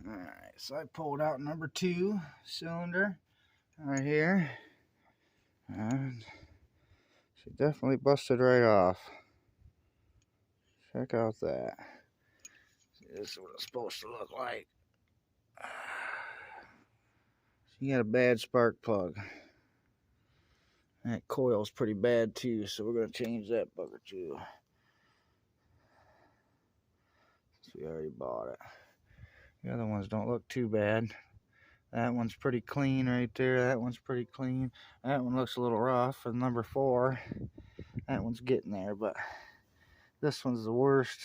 Alright, so I pulled out number 2 cylinder right here, and she definitely busted right off. Check out that. See, this is what it's supposed to look like. She got a bad spark plug. That coil's pretty bad too, so we're going to change that bugger too. Since we already bought it. The other ones don't look too bad. That one's pretty clean right there. That one's pretty clean. That one looks a little rough. And number 4, that one's getting there, but this one's the worst.